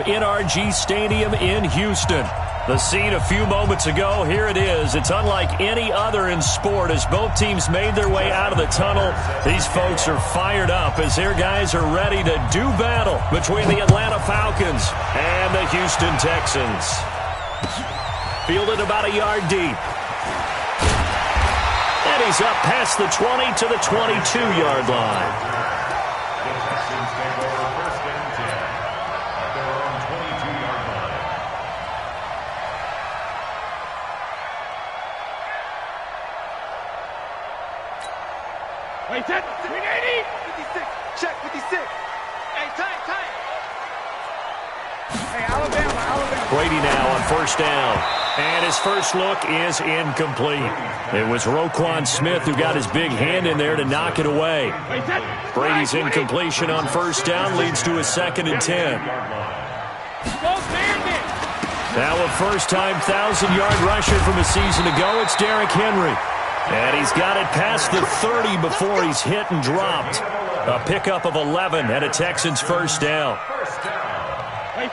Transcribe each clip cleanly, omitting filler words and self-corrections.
NRG Stadium in Houston. The scene a few moments ago, here it is. It's unlike any other in sport as both teams made their way out of the tunnel. These folks are fired up as their guys are ready to do battle between the Atlanta Falcons and the Houston Texans. Fielded about a yard deep. And he's up past the 20 to the 22-yard line. Wait, 10, 380, 56, check 56. Hey, tight. Hey, Alabama. Brady now on first down. And his first look is incomplete. It was Roquan Smith who got his big hand in there to knock it away. Brady's incompletion on first down leads to a 2nd and 10. Now a first-time 1,000-yard rusher from a season ago, it's Derrick Henry. And he's got it past the 30 before he's hit and dropped. A pickup of 11 and a Texans first down.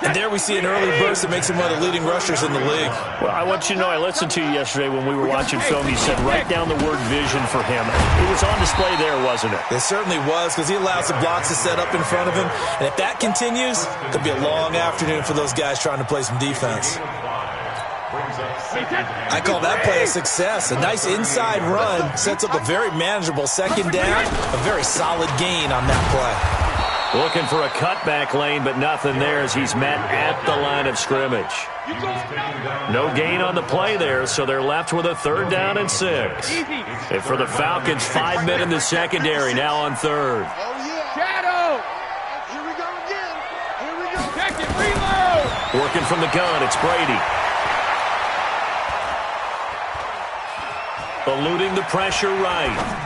And there we see an early burst that makes him one of the leading rushers in the league. Well, I want you to know, I listened to you yesterday when we were watching film. You said write down the word vision for him. It was on display there, wasn't it? It certainly was, because he allows the blocks to set up in front of him. And if that continues, it could be a long afternoon for those guys trying to play some defense. I call that play a success. A nice inside run sets up a very manageable 2nd down. A very solid gain on that play. Looking for a cutback lane, but nothing there as he's met at the line of scrimmage. No gain on the play there, so they're left with a 3rd down and 6. And for the Falcons, 5 men in the secondary, now on 3rd. Shadow! Here we go again. Here we go. Check it, reload! Working from the gun, it's Brady. Eluding the pressure right.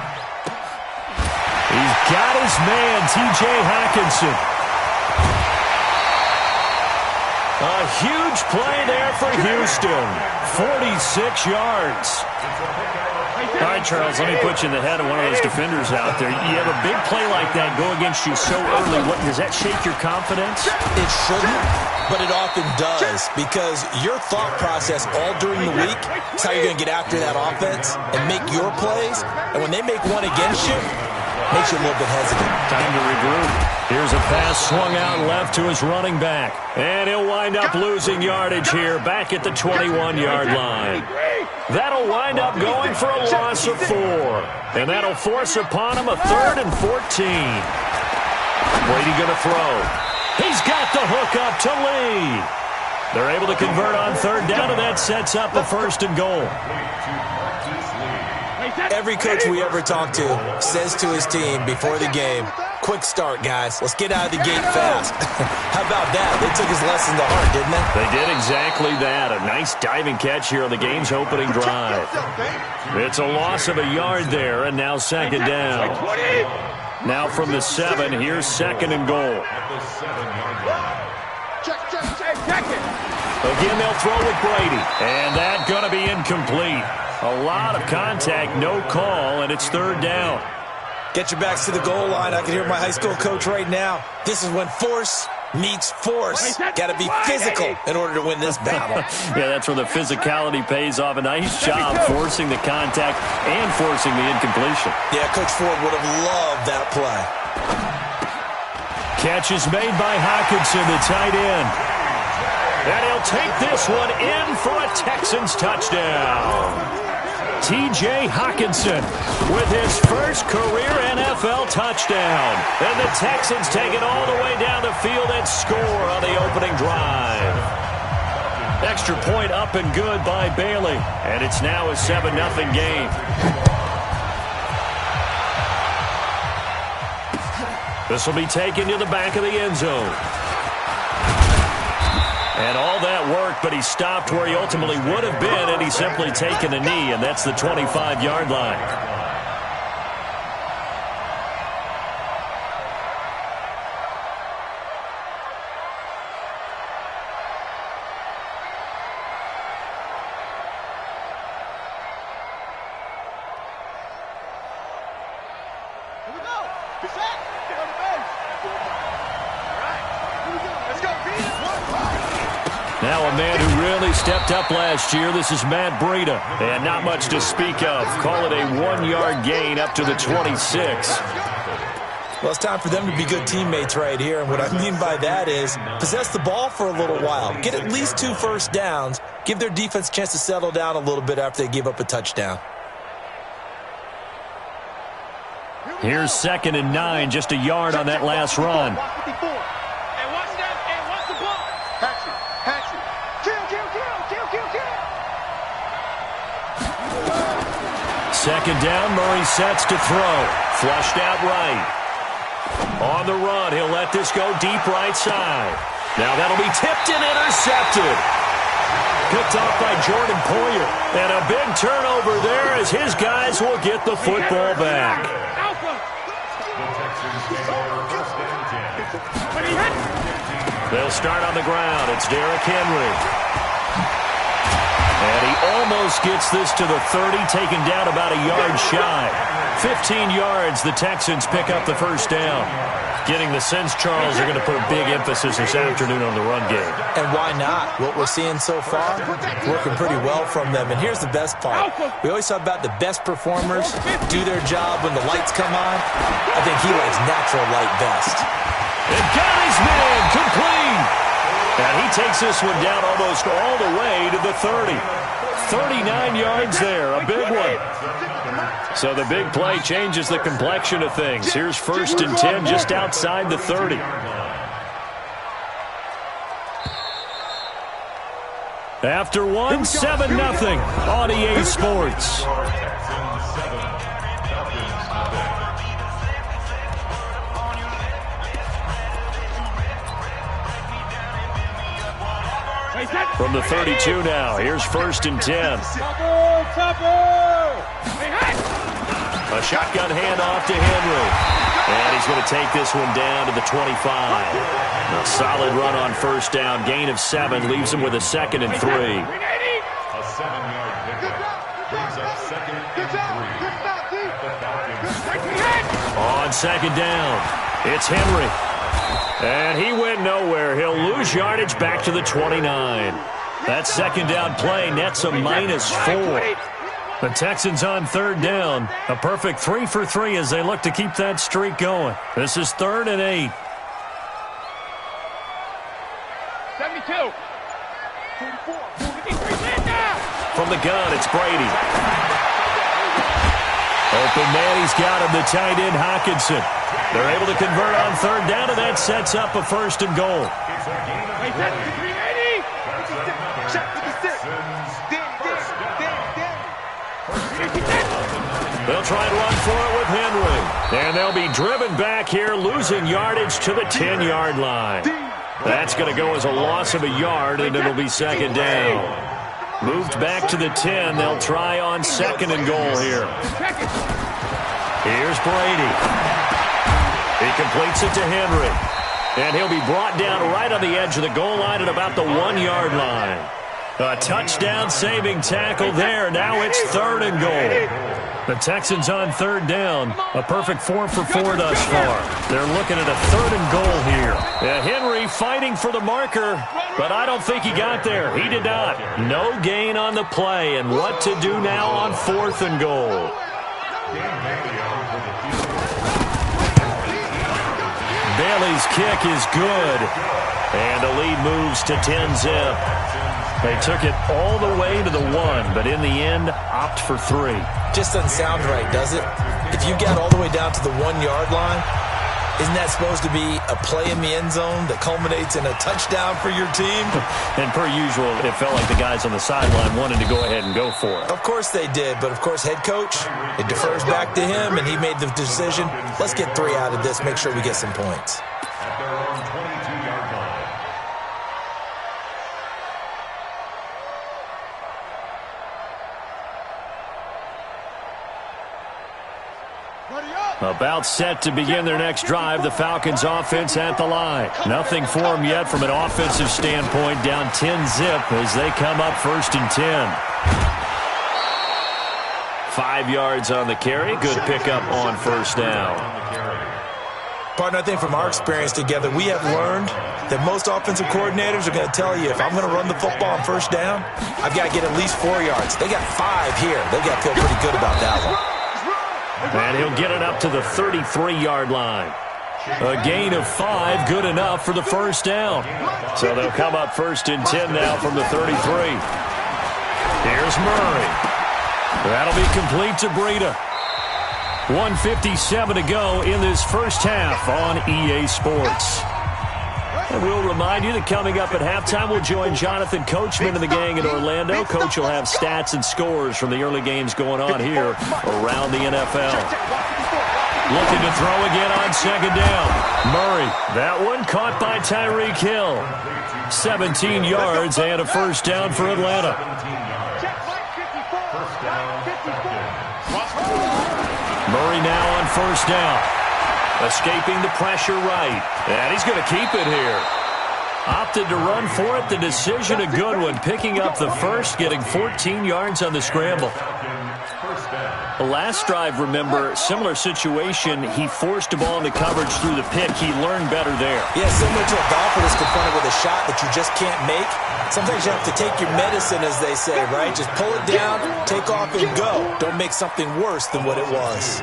He's got his man, T.J. Hockenson. A huge play there for Houston. 46 yards. All right, Charles, let me put you in the head of one of those defenders out there. You have a big play like that go against you so early. What, does that shake your confidence? It shouldn't, but it often does, because your thought process all during the week is how you're going to get after that offense and make your plays. And when they make one against you, makes you a little bit hesitant. Time to regroup. Here's a pass swung out left to his running back. And he'll wind up losing yardage here back at the 21-yard line. That'll wind up going for a loss of 4. And that'll force upon him a 3rd and 14. Brady going to throw. He's got the hook up to Lee. They're able to convert on 3rd down, and that sets up a 1st and goal. Every coach we ever talk to says to his team before the game, quick start, guys. Let's get out of the gate fast. How about that? They took his lesson to heart, didn't they? They did exactly that. A nice diving catch here on the game's opening drive. It's a loss of a yard there, and now 2nd down. Now from the 7, here's 2nd and goal. Again, they'll throw with Brady. And that's going to be incomplete. A lot of contact, no call, and it's 3rd down. Get your backs to the goal line. I can hear my high school coach right now. This is when force meets force. Got to be physical in order to win this battle. Yeah, that's where the physicality pays off. A nice job forcing the contact and forcing the incompletion. Yeah, Coach Ford would have loved that play. Catch is made by Hockenson, the tight end. And he'll take this one in for a Texans touchdown. T.J. Hockenson with his first career NFL touchdown. And the Texans take it all the way down the field and score on the opening drive. Extra point up and good by Bailey. And it's now a 7-0 game. This will be taken to the back of the end zone. And all that work, but he stopped where he ultimately would have been, and he's simply taken a knee, and that's the 25-yard line. Here we go. Get set. Get on the bench. All right. Here we go. Let's go. Now a man who really stepped up last year. This is Matt Breida. And not much to speak of. Call it a 1-yard gain up to the 26. Well, it's time for them to be good teammates right here. And what I mean by that is possess the ball for a little while. Get at least 2 first downs. Give their defense a chance to settle down a little bit after they give up a touchdown. Here's 2nd and 9, just a yard on that last run. Second down, Murray sets to throw. Flushed out right. On the run, he'll let this go deep right side. Now that'll be tipped and intercepted. Picked off by Jordan Poyer. And a big turnover there as his guys will get the football back. They'll start on the ground. It's Derrick Henry. And he almost gets this to the 30, taken down about a yard shy. 15 yards, the Texans pick up the first down. Getting the sense, Charles, they're going to put a big emphasis this afternoon on the run game. And why not? What we're seeing so far, working pretty well from them. And here's the best part. We always talk about the best performers do their job when the lights come on. I think he likes natural light best. And got his man complete. And he takes this one down almost all the way to the 30. 39 yards there, a big one. So the big play changes the complexion of things. Here's 1st and 10 just outside the 30. After one, 7-0 on EA Sports. From the 32 now, here's 1st and 10. A shotgun handoff to Henry. And he's going to take this one down to the 25. A solid run on first down. Gain of 7 leaves him with a 2nd and 3. A 7-yard pickup brings up 2nd and 3. On 2nd down, it's Henry. And he went nowhere. He'll lose yardage back to the 29. That 2nd down play nets a -4. The Texans on 3rd down. A perfect 3 for 3 as they look to keep that streak going. This is 3rd and 8. 72. 44. From the gun, it's Brady. Open man, he's got him, the tight end Hockenson. They're able to convert on 3rd down, and that sets up a 1st and goal. They'll try and run for it with Henry. And they'll be driven back here, losing yardage to the 10-yard line. That's going to go as a loss of a yard, and it'll be 2nd down. Moved back to the 10. They'll try on 2nd and goal here. Here's Brady. He completes it to Henry. And he'll be brought down right on the edge of the goal line at about the 1-yard line. A touchdown-saving tackle there. Now it's 3rd and goal. The Texans on 3rd down. A perfect 4 for 4 thus far. They're looking at a 3rd and goal here. Henry fighting for the marker, but I don't think he got there. He did not. No gain on the play. And what to do now on 4th and goal? Bailey's kick is good. And the lead moves to 10-zip. They took it all the way to the 1, but in the end, opt for 3. Just doesn't sound right, does it? If you got all the way down to the 1-yard line, isn't that supposed to be a play in the end zone that culminates in a touchdown for your team? And per usual, it felt like the guys on the sideline wanted to go ahead and go for it. Of course they did, but of course head coach, it defers back to him, and he made the decision. Let's get 3 out of this, make sure we get some points. At their own 22-yard line. About set to begin their next drive, the Falcons offense at the line. Nothing for them yet from an offensive standpoint, down 10-zip as they come up 1st and 10. 5 yards on the carry. Good pickup on 1st down. Partner, I think from our experience together, we have learned that most offensive coordinators are going to tell you, if I'm going to run the football on first down, I've got to get at least 4 yards. They got 5 here. They've got to feel pretty good about that one. And he'll get it up to the 33-yard line. A gain of 5, good enough for the first down. So they'll come up 1st and 10 now from the 33. Here's Murray. That'll be complete to Breida. 1:57 to go in this first half on EA Sports. And we'll remind you that coming up at halftime, we'll join Jonathan Coachman and the gang in Orlando. Coach will have stats and scores from the early games going on here around the NFL. Looking to throw again on 2nd down. Murray, that one caught by Tyreek Hill. 17 yards and a first down for Atlanta. Murray now on 1st down. Escaping the pressure right. And he's going to keep it here. Opted to run for it. The decision a good one. Picking up the first, getting 14 yards on the scramble. The last drive, remember, similar situation. He forced the ball into coverage through the pick. He learned better there. Yeah, similar to a golfer that's confronted with a shot that you just can't make. Sometimes you have to take your medicine, as they say, right? Just pull it down, take off, and go. Don't make something worse than what it was.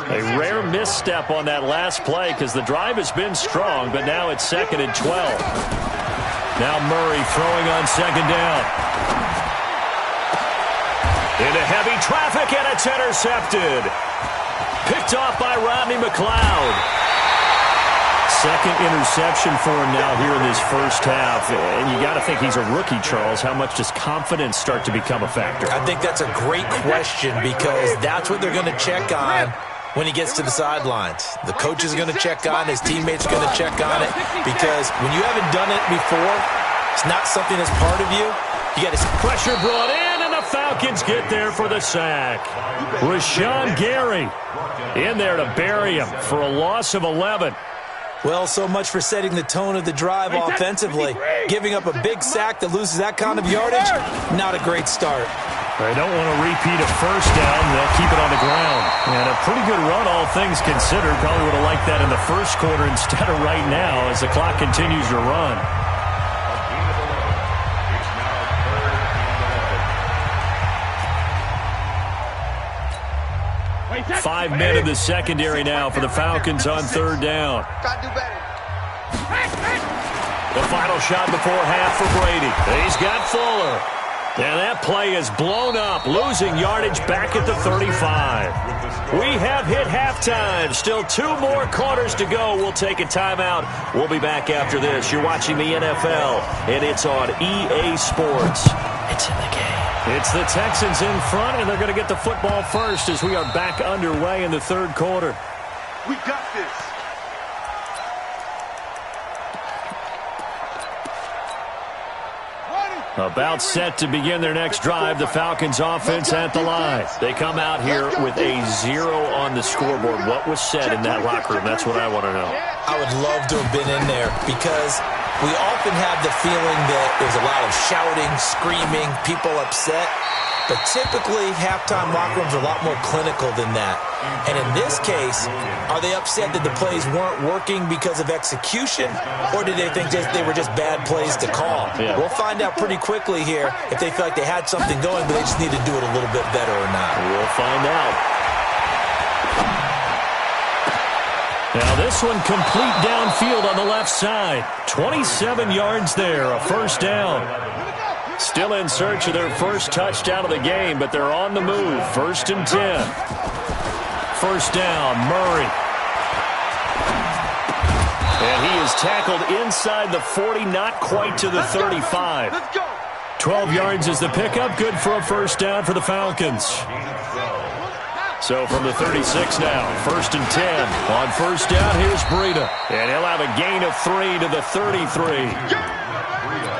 A rare misstep on that last play because the drive has been strong, but now it's 2nd and 12. Now Murray throwing on 2nd down. Into heavy traffic, and it's intercepted. Picked off by Rodney McLeod. 2nd interception for him now here in this first half. And you got to think he's a rookie, Charles. How much does confidence start to become a factor? I think that's a great question because that's what they're going to check on when he gets to the sidelines. The coach is going to check on it. His teammates are going to check on it because when you haven't done it before, it's not something that's part of you. You got to pressure brought in, and the Falcons get there for the sack. Rashawn Gary in there to bury him for a loss of 11. Well, so much for setting the tone of the drive offensively. Giving up a big sack that loses that kind of yardage, not a great start. They don't want to repeat a first down. They'll keep it on the ground. And a pretty good run, all things considered. Probably would have liked that in the first quarter instead of right now as the clock continues to run. Five men in the secondary now for the Falcons on 3rd down. The final shot before half for Brady. He's got Fuller. And that play is blown up, losing yardage back at the 35. We have hit halftime. Still 2 more quarters to go. We'll take a timeout. We'll be back after this. You're watching the NFL, and it's on EA Sports. It's in the game. It's the Texans in front, and they're going to get the football first as we are back underway in the 3rd quarter. We got this. About set to begin their next drive, the Falcons offense at the line. They come out here with a 0 on the scoreboard. What was said in that locker room? That's what I want to know. I would love to have been in there because we often have the feeling that there's a lot of shouting, screaming, people upset. But typically, halftime locker rooms are a lot more clinical than that. And in this case, are they upset that the plays weren't working because of execution? Or did they think they were just bad plays to call? Yeah. We'll find out pretty quickly here if they feel like they had something going, but they just need to do it a little bit better or not. We'll find out. Now this one complete downfield on the left side. 27 yards there, a first down. Still in search of their first touchdown of the game, but they're on the move. 1st and 10. First down, Murray. And he is tackled inside the 40, not quite to the 35. 12 yards is the pickup, good for a first down for the Falcons. So from the 36 now, 1st and 10. On first down, here's Breida. And he'll have a gain of 3 to the 33.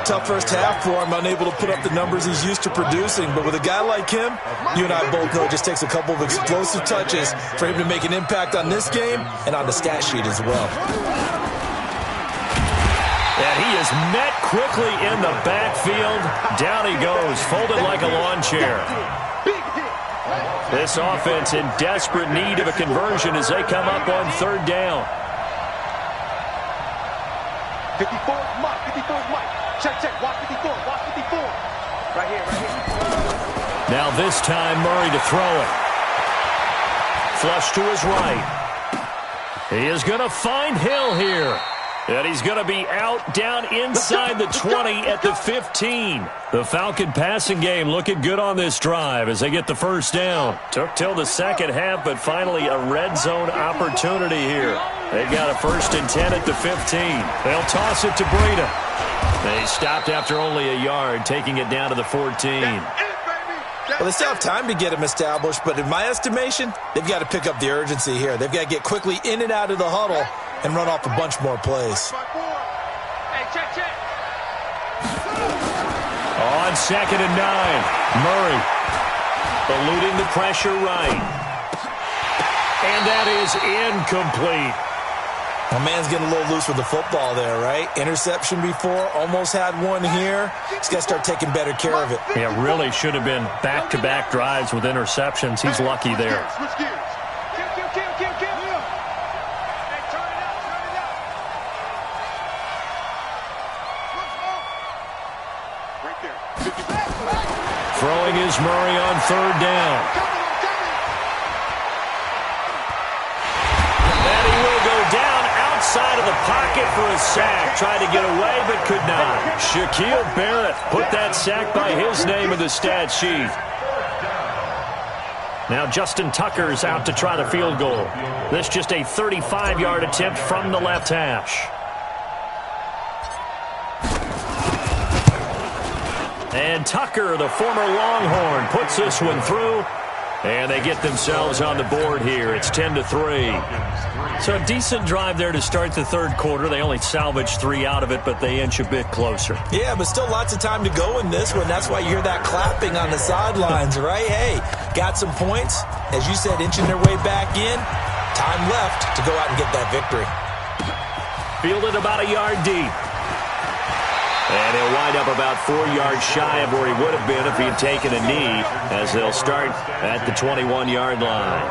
Tough first half for him, unable to put up the numbers he's used to producing. But with a guy like him, you and I both know it just takes a couple of explosive touches for him to make an impact on this game and on the stat sheet as well. And he is met quickly in the backfield. Down he goes, folded like a lawn chair. This offense in desperate need of a conversion as they come up on 3rd down. 54 is Mike. 54 is Mike. Check, check. Watch 54. Watch 54. Right here, right here. Now this time, Murray to throw it. Flush to his right. He is going to find Hill here. And he's going to be out down inside the 20 at the 15. The Falcon passing game looking good on this drive as they get the first down. Took till the second half, but finally a red zone opportunity here. They've got a 1st and 10 at the 15. They'll toss it to Breida. They stopped after only a yard, taking it down to the 14. Well, they still have time to get him established, but in my estimation, they've got to pick up the urgency here. They've got to get quickly in and out of the huddle and run off a bunch more plays. Hey, check, check. On 2nd and 9, Murray eluding the pressure right. And that is incomplete. My man's getting a little loose with the football there, right? Interception before, almost had one here. He's got to start taking better care of it. Yeah, really should have been back-to-back drives with interceptions. He's lucky there. Switch gears. Kill, kill, kill, kill, kill. Hey, turn it up, turn it up. Right there. Throwing is Murray on 3rd down. And he will go down outside of the pocket for a sack. Tried to get away, but could not. Shaquille Barrett put that sack by his name in the stat sheet. Now Justin Tucker's out to try the field goal. This just a 35-yard attempt from the left hash. And Tucker, the former Longhorn, puts this one through. And they get themselves on the board here. It's 10-3. So a decent drive there to start the 3rd quarter. They only salvaged 3 out of it, but they inch a bit closer. Yeah, but still lots of time to go in this one. That's why you hear that clapping on the sidelines, right? Hey, got some points. As you said, inching their way back in. Time left to go out and get that victory. Fielded about a yard deep. And he'll wind up about 4 yards shy of where he would have been if he had taken a knee, as they'll start at the 21-yard line.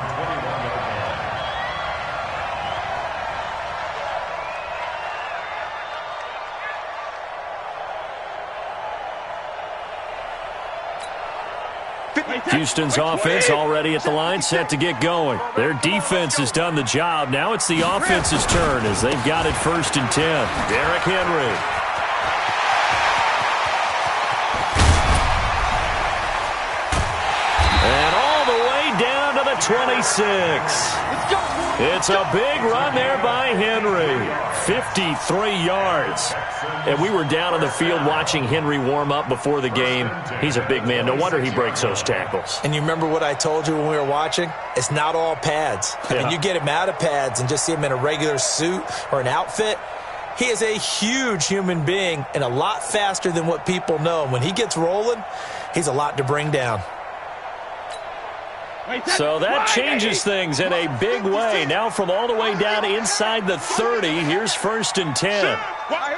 Houston's offense already at the line, set to get going. Their defense has done the job. Now it's the offense's turn as they've got it 1st and 10. Derrick Henry. And all the way down to the 26. It's a big run there by Henry. 53 yards. And we were down on the field watching Henry warm up before the game. He's a big man. No wonder he breaks those tackles. And you remember what I told you when we were watching? It's not all pads. I mean, you get him out of pads and just see him in a regular suit or an outfit. He is a huge human being and a lot faster than what people know. When he gets rolling, he's a lot to bring down. So that changes things in a big way. Now from all the way down inside the 30, here's 1st and 10. Here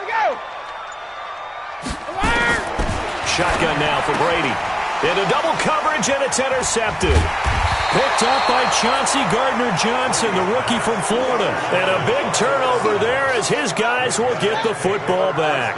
we go. Shotgun now for Brady. Into double coverage, and it's intercepted. Picked up by Chauncey Gardner-Johnson, the rookie from Florida. And a big turnover there as his guys will get the football back.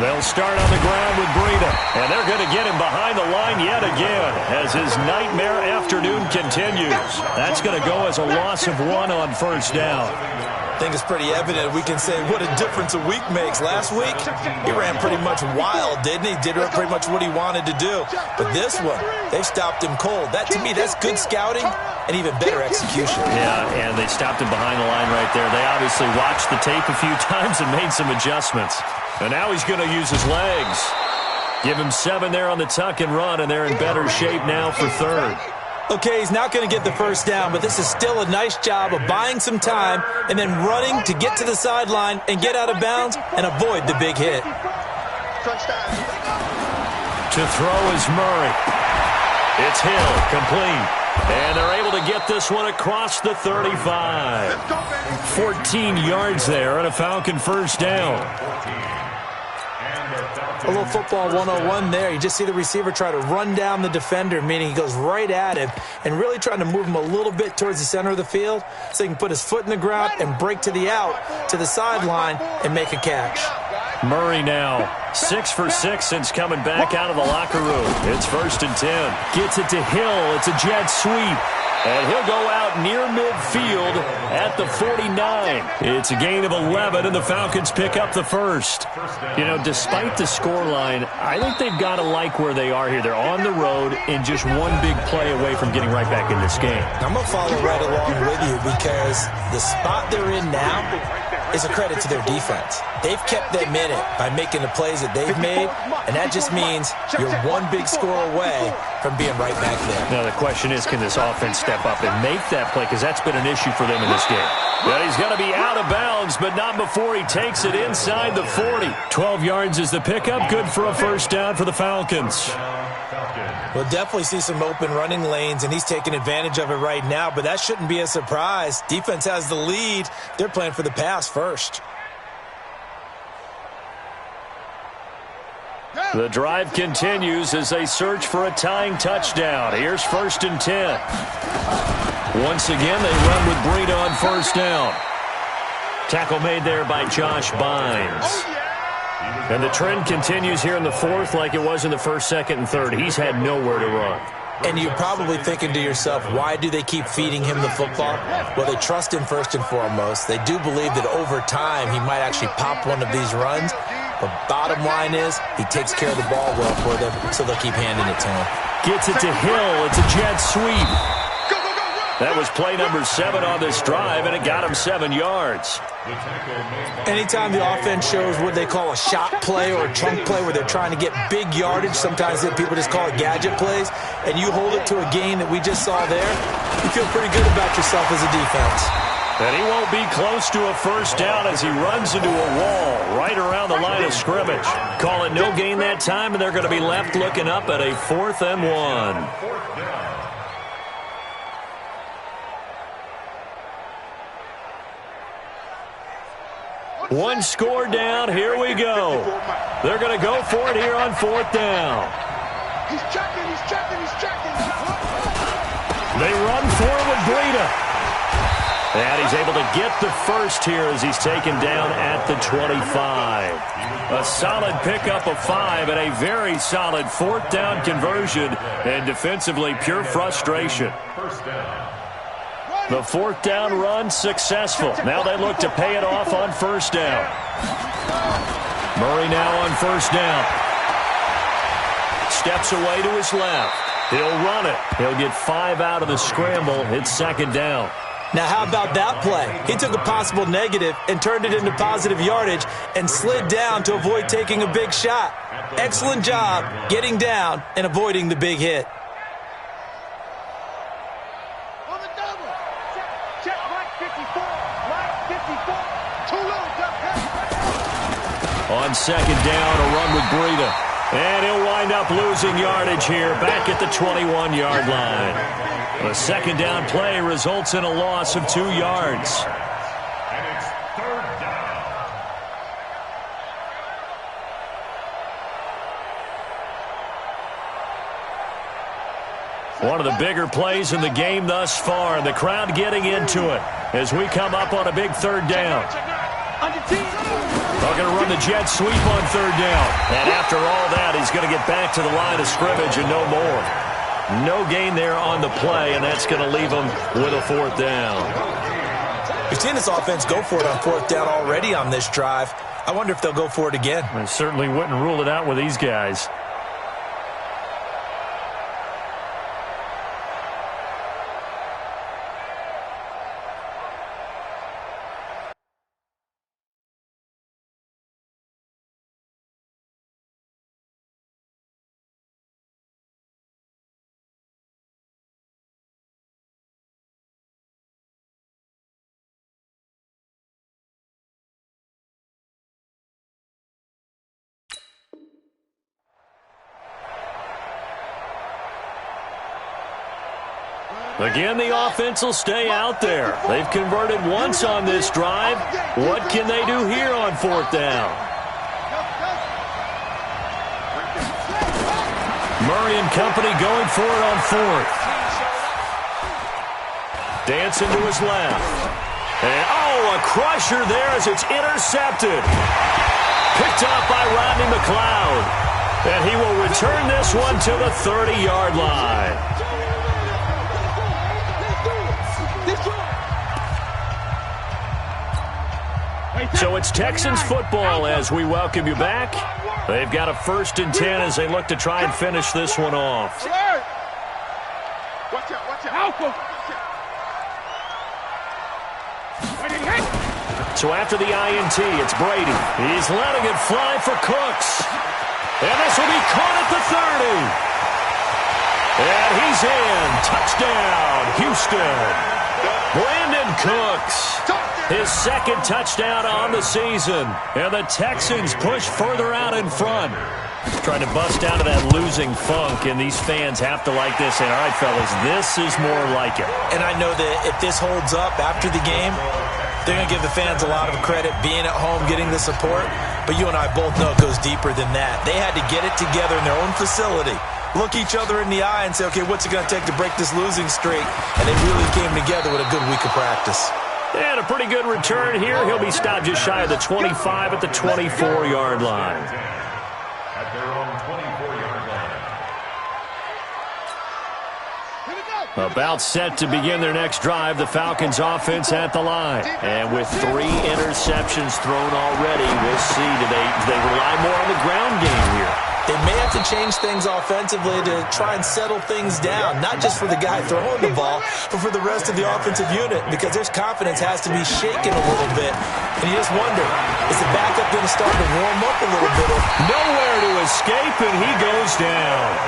They'll start on the ground with Breida, and they're going to get him behind the line yet again as his nightmare afternoon continues. That's going to go as a loss of 1 on 1st down. I think it's pretty evident we can say what a difference a week makes. Last week, he ran pretty much wild, didn't he? Did pretty much what he wanted to do. But this one, they stopped him cold. That, to me, that's good scouting and even better execution. Yeah, and they stopped him behind the line right there. They obviously watched the tape a few times and made some adjustments. And now he's going to use his legs. Give him 7 there on the tuck and run, and they're in better shape now for 3rd. Okay, he's not going to get the first down, but this is still a nice job of buying some time and then running to get to the sideline and get out of bounds and avoid the big hit. To throw is Murray. It's Hill, complete. And they're able to get this one across the 35. 14 yards there and a Falcon 1st down. A little football 101 there. You just see the receiver try to run down the defender, meaning he goes right at him and really trying to move him a little bit towards the center of the field so he can put his foot in the ground and break to the out, to the sideline, and make a catch. Murray now 6 for 6 since coming back out of the locker room. It's 1st and 10. Gets it to Hill. It's a jet sweep. And he'll go out near midfield at the 49. It's a gain of 11, and the Falcons pick up the first. You know, despite the scoreline, I think they've got to like where they are here. They're on the road and just one big play away from getting right back in this game. I'm going to follow right along with you because the spot they're in now is a credit to their defense. They've kept them in it by making the plays that they've made, and that just means you're one big score away from being right back there. Now the question is, can this offense step up and make that play? Because that's been an issue for them in this game. But he's going to be out of bounds, but not before he takes it inside the 40. 12 yards is the pickup. Good for a first down for the Falcons. We'll definitely see some open running lanes, and he's taking advantage of it right now, but that shouldn't be a surprise. Defense has the lead. They're playing for the pass first. The drive continues as they search for a tying touchdown. Here's 1st and 10. Once again, they run with Breida on first down. Tackle made there by Josh Bynes. And the trend continues here in the fourth like it was in the first, second, and third. He's had nowhere to run. And you're probably thinking to yourself, why do they keep feeding him the football? Well, they trust him first and foremost. They do believe that over time he might actually pop one of these runs. But bottom line is he takes care of the ball well for them, so they'll keep handing it to him. Gets it to Hill. It's a jet sweep. That was play number 7 on this drive, and it got him 7 yards. Anytime the offense shows what they call a shot play or a chunk play where they're trying to get big yardage, sometimes people just call it gadget plays, and you hold it to a gain that we just saw there, you feel pretty good about yourself as a defense. And he won't be close to a first down as he runs into a wall right around the line of scrimmage. Call it no gain that time, and they're going to be left looking up at a 4th and 1. One score down. Here we go. They're going to go for it here on 4th down. He's checking, he's checking, he's checking. They run for it with Breida. And he's able to get the first here as he's taken down at the 25. A solid pickup of 5 and a very solid 4th down conversion. And defensively, pure frustration. The 4th down run successful. Now they look to pay it off on first down. Murray now on first down. Steps away to his left. He'll run it. He'll get 5 out of the scramble. It's 2nd down. Now, how about that play? He took a possible negative and turned it into positive yardage and slid down to avoid taking a big shot. Excellent job getting down and avoiding the big hit. On 2nd down, a run with Breida. And he'll wind up losing yardage here back at the 21-yard line. The 2nd down play results in a loss of 2 yards. And it's 3rd down. One of the bigger plays in the game thus far, and the crowd getting into it as we come up on a big 3rd down. They're going to run the jet sweep on 3rd down. And after all that, he's going to get back to the line of scrimmage and no more. No gain there on the play, and that's going to leave him with a 4th down. We've seen this offense go for it on 4th down already on this drive. I wonder if they'll go for it again. I certainly wouldn't rule it out with these guys. Again, the offense will stay out there. They've converted once on this drive. What can they do here on 4th down? Murray and company going for it on fourth. Dancing to his left. And, oh, a crusher there as it's intercepted. Picked up by Rodney McLeod. And he will return this one to the 30-yard line. So it's Texans football as we welcome you back. They've got a 1st and 10 as they look to try and finish this one off. Watch out, watch out. So after the INT, it's Brady. He's letting it fly for Cooks. And this will be caught at the 30. And he's in. Touchdown, Houston. Brandon Cooks. His 2nd touchdown on the season. And the Texans push further out in front. Trying to bust out of that losing funk, and these fans have to like this. And, all right, fellas, this is more like it. And I know that if this holds up after the game, they're going to give the fans a lot of credit being at home, getting the support. But you and I both know it goes deeper than that. They had to get it together in their own facility, look each other in the eye and say, okay, what's it going to take to break this losing streak? And they really came together with a good week of practice. And a pretty good return here. He'll be stopped just shy of the 25 at the 24-yard line. About set to begin their next drive, the Falcons offense at the line. And with 3 interceptions thrown already, we'll see. Do they rely more on the ground game here? They may have to change things offensively to try and settle things down, not just for the guy throwing the ball, but for the rest of the offensive unit, because their confidence has to be shaken a little bit. And you just wonder, is the backup going to start to warm up a little bit? Nowhere to escape, and he goes down.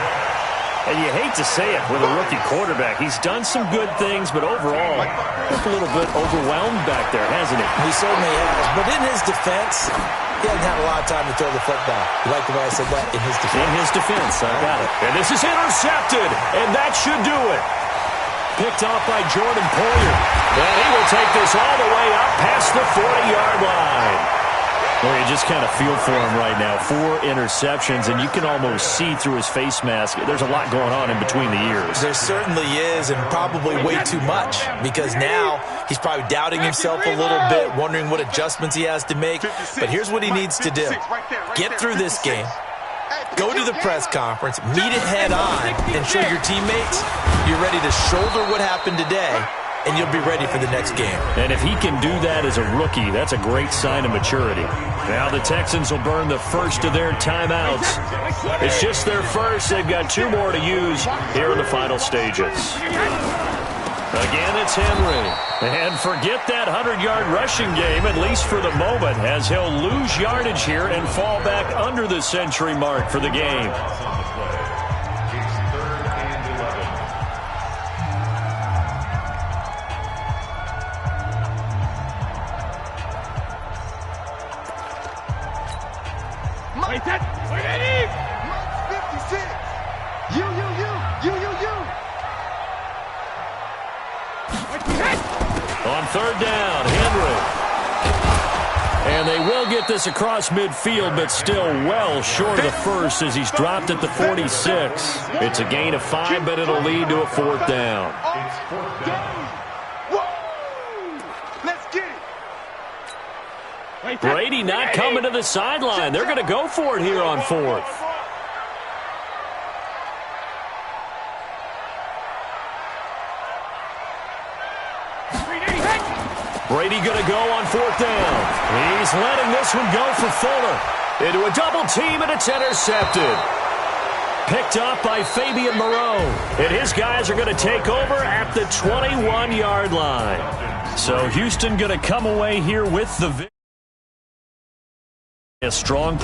And you hate to say it with a rookie quarterback. He's done some good things, but overall, a little bit overwhelmed back there, hasn't he? He certainly has. But in his defense, he hasn't had a lot of time to throw the football. You like the way I said that? In his defense. In his defense, I got it. And this is intercepted, and that should do it. Picked off by Jordan Poyer. And he will take this all the way up past the 40-yard line. Well, you just kind of feel for him right now. 4 interceptions, and you can almost see through his face mask. There's a lot going on in between the ears. There certainly is, and probably way too much, because now he's probably doubting himself a little bit, wondering what adjustments he has to make. But here's what he needs to do. Get through this game. Go to the press conference, meet it head on, and show your teammates you're ready to shoulder what happened today, and you'll be ready for the next game. And if he can do that as a rookie, that's a great sign of maturity. Now the Texans will burn the first of their timeouts. It's just their first. They've got 2 more to use here in the final stages. Again, it's Henry. And forget that 100-yard rushing game, at least for the moment, as he'll lose yardage here and fall back under the century mark for the game. Wait, that. Wait, Eddie! 56. On 3rd down, Henry. And they will get this across midfield, but still well short of the first as he's dropped at the 46. It's a gain of 5, but it'll lead to a 4th down. Let's get it. Brady not coming to the sideline. They're going to go for it here on 4th. Brady going to go on 4th down. He's letting this one go for Fuller. Into a double team, and it's intercepted. Picked up by Fabian Moreau. And his guys are going to take over at the 21-yard line. So Houston going to come away here with the victory. A strong